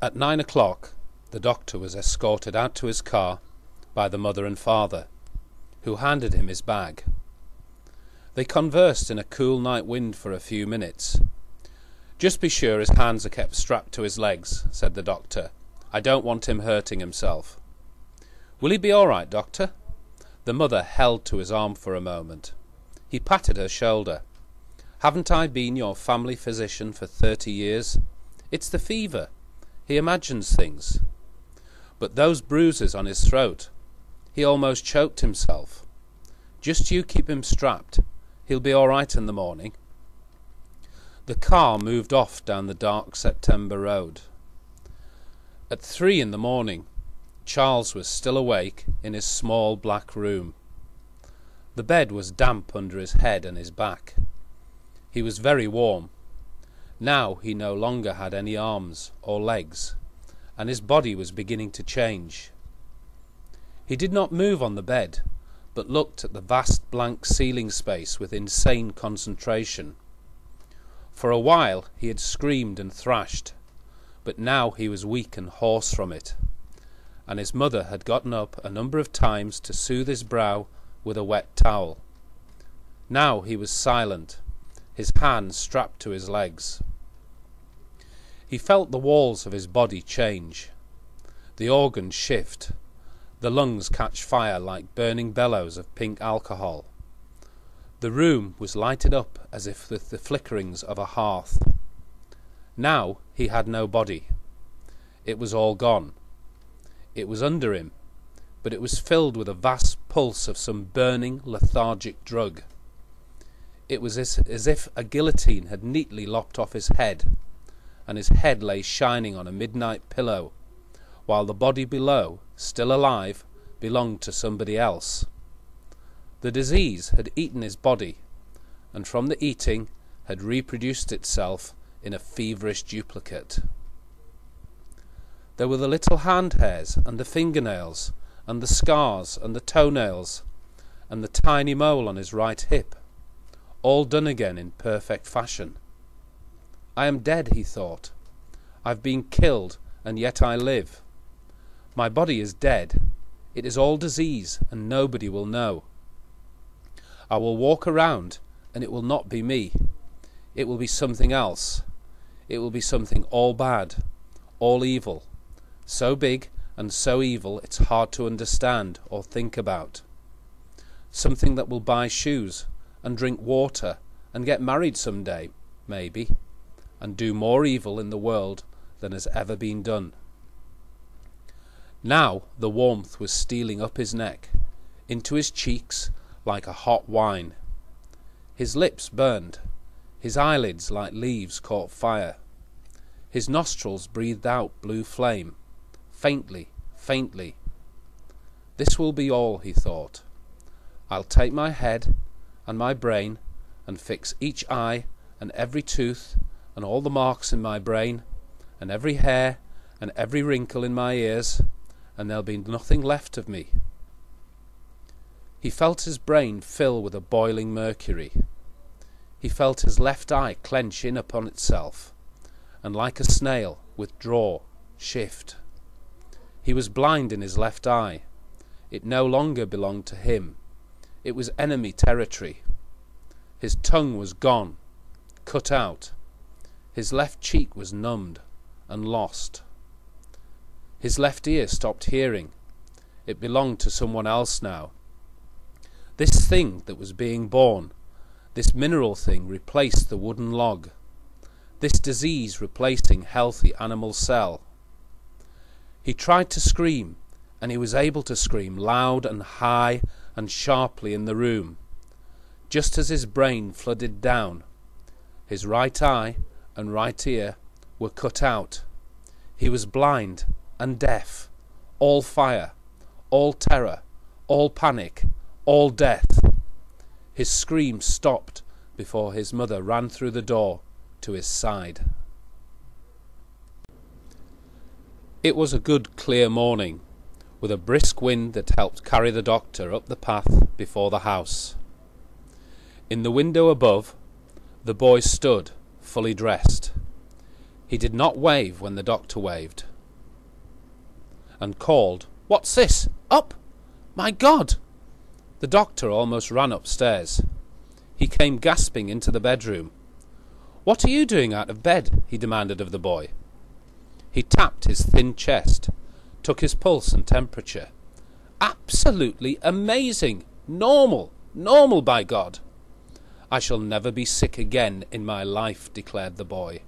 At 9 o'clock the doctor was escorted out to his car by the mother and father, who handed him his bag. They conversed in a cool night wind for a few minutes. "Just be sure his hands are kept strapped to his legs," said the doctor. "I don't want him hurting himself." "Will he be all right, doctor?" The mother held to his arm for a moment. He patted her shoulder. "Haven't I been your family physician for 30 years? It's the fever. He imagines things. But those bruises on his throat. He almost choked himself. Just you keep him strapped. He'll be all right in the morning." The car moved off down the dark September road. At 3 in the morning, Charles was still awake in his small black room. The bed was damp under his head and his back. He was very warm. Now he no longer had any arms or legs, and his body was beginning to change. He did not move on the bed, but looked at the vast blank ceiling space with insane concentration. For a while he had screamed and thrashed, but now he was weak and hoarse from it, and his mother had gotten up a number of times to soothe his brow with a wet towel. Now he was silent, his hands strapped to his legs. He felt the walls of his body change, the organs shift, the lungs catch fire like burning bellows of pink alcohol. The room was lighted up as if with the flickerings of a hearth. Now he had no body. It was all gone. It was under him, but it was filled with a vast pulse of some burning, lethargic drug. It was as if a guillotine had neatly lopped off his head, and his head lay shining on a midnight pillow, while the body below, still alive, belonged to somebody else. The disease had eaten his body, and from the eating had reproduced itself in a feverish duplicate. There were the little hand hairs and the fingernails and the scars and the toenails and the tiny mole on his right hip, all done again in perfect fashion. "I am dead," he thought. "I've been killed, and yet I live. My body is dead. It is all disease, and nobody will know. I will walk around, and it will not be me. It will be something else. It will be something all bad, all evil, so big and so evil it's hard to understand or think about. Something that will buy shoes and drink water and get married some day, maybe, and do more evil in the world than has ever been done." Now the warmth was stealing up his neck, into his cheeks like a hot wine. His lips burned, his eyelids like leaves caught fire. His nostrils breathed out blue flame, faintly, faintly. "This will be all," he thought. "I'll take my head and my brain and fix each eye and every tooth and all the marks in my brain and every hair and every wrinkle in my ears, and there'll be nothing left of me." He felt his brain fill with a boiling mercury. He felt his left eye clench in upon itself, and like a snail withdraw, shift. He was blind in his left eye. It no longer belonged to him. It was enemy territory. His tongue was gone, cut out. His left cheek was numbed and lost. His left ear stopped hearing. It belonged to someone else now. This thing that was being born, this mineral thing, replaced the wooden log. This disease replacing healthy animal cell. He tried to scream, and he was able to scream loud and high and sharply in the room, just as his brain flooded down. His right eye and right ear were cut out. He was blind and deaf, all fire, all terror, all panic, all death. His scream stopped before his mother ran through the door to his side. It was a good clear morning, with a brisk wind that helped carry the doctor up the path before the house. In the window above, the boy stood, fully dressed. He did not wave when the doctor waved, and called, "What's this? Up! My God!" The doctor almost ran upstairs. He came gasping into the bedroom. "What are you doing out of bed?" he demanded of the boy. He tapped his thin chest, took his pulse and temperature. "Absolutely amazing! Normal! Normal, by God!" "I shall never be sick again in my life," declared the boy,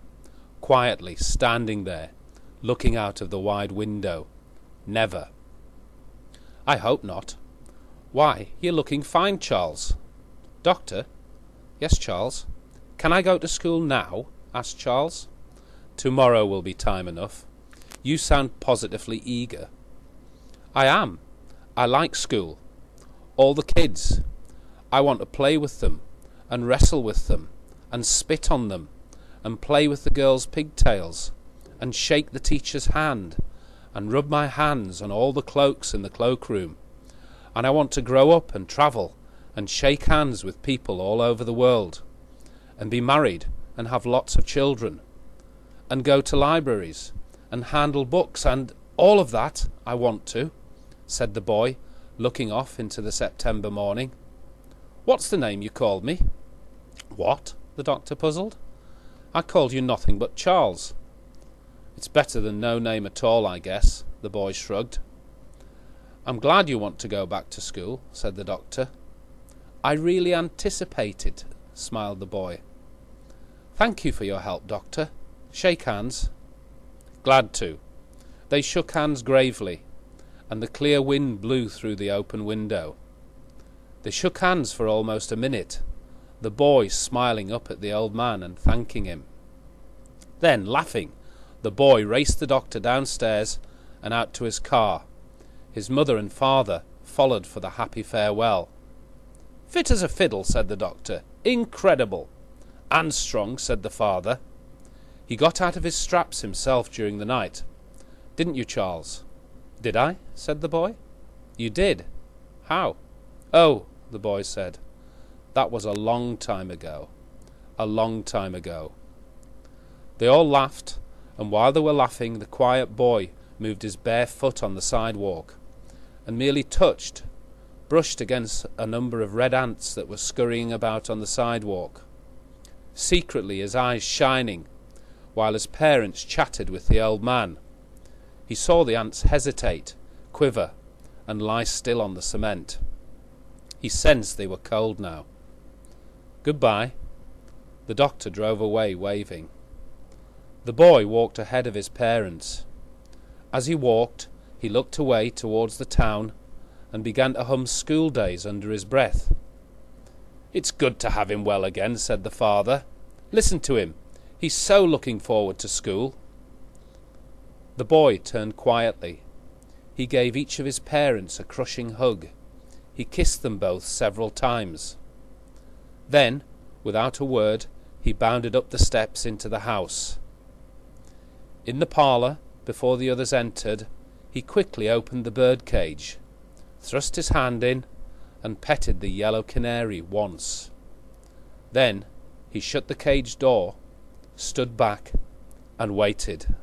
quietly standing there, looking out of the wide window. "Never." "I hope not." "Why, you're looking fine, Charles." "Doctor?" "Yes, Charles." "Can I go to school now?" asked Charles. "Tomorrow will be time enough. You sound positively eager." "I am. I like school. All the kids. I want to play with them, and wrestle with them, and spit on them, and play with the girls' pigtails, and shake the teacher's hand, and rub my hands on all the cloaks in the cloakroom. And I want to grow up and travel, and shake hands with people all over the world, and be married, and have lots of children, and go to libraries, and handle books, and all of that I want to," said the boy, looking off into the September morning. "What's the name you called me?" "What?" the doctor puzzled. "I called you nothing but Charles." "It's better than no name at all, I guess," the boy shrugged. "I'm glad you want to go back to school," said the doctor. "I really anticipate it," smiled the boy. "Thank you for your help, doctor. Shake hands." "Glad to." They shook hands gravely, and the clear wind blew through the open window. They shook hands for almost a minute, the boy smiling up at the old man and thanking him. Then, laughing, the boy raced the doctor downstairs and out to his car. His mother and father followed for the happy farewell. "Fit as a fiddle," said the doctor. "Incredible." "And strong," said the father. "He got out of his straps himself during the night. Didn't you, Charles?" "Did I?" said the boy. "You did. How?" "Oh," the boy said, "that was a long time ago. A long time ago." They all laughed, and while they were laughing, the quiet boy moved his bare foot on the sidewalk, and merely brushed against a number of red ants that were scurrying about on the sidewalk, secretly his eyes shining, while his parents chatted with the old man. He saw the ants hesitate, quiver, and lie still on the cement. He sensed they were cold now. "Goodbye." The doctor drove away, waving. The boy walked ahead of his parents. As he walked, he looked away towards the town and began to hum School Days under his breath. "It's good to have him well again," said the father. "Listen to him. He's so looking forward to school." The boy turned quietly. He gave each of his parents a crushing hug. He kissed them both several times. Then, without a word, he bounded up the steps into the house. In the parlour, before the others entered, he quickly opened the bird cage, thrust his hand in, and petted the yellow canary once. Then he shut the cage door, stood back, and waited.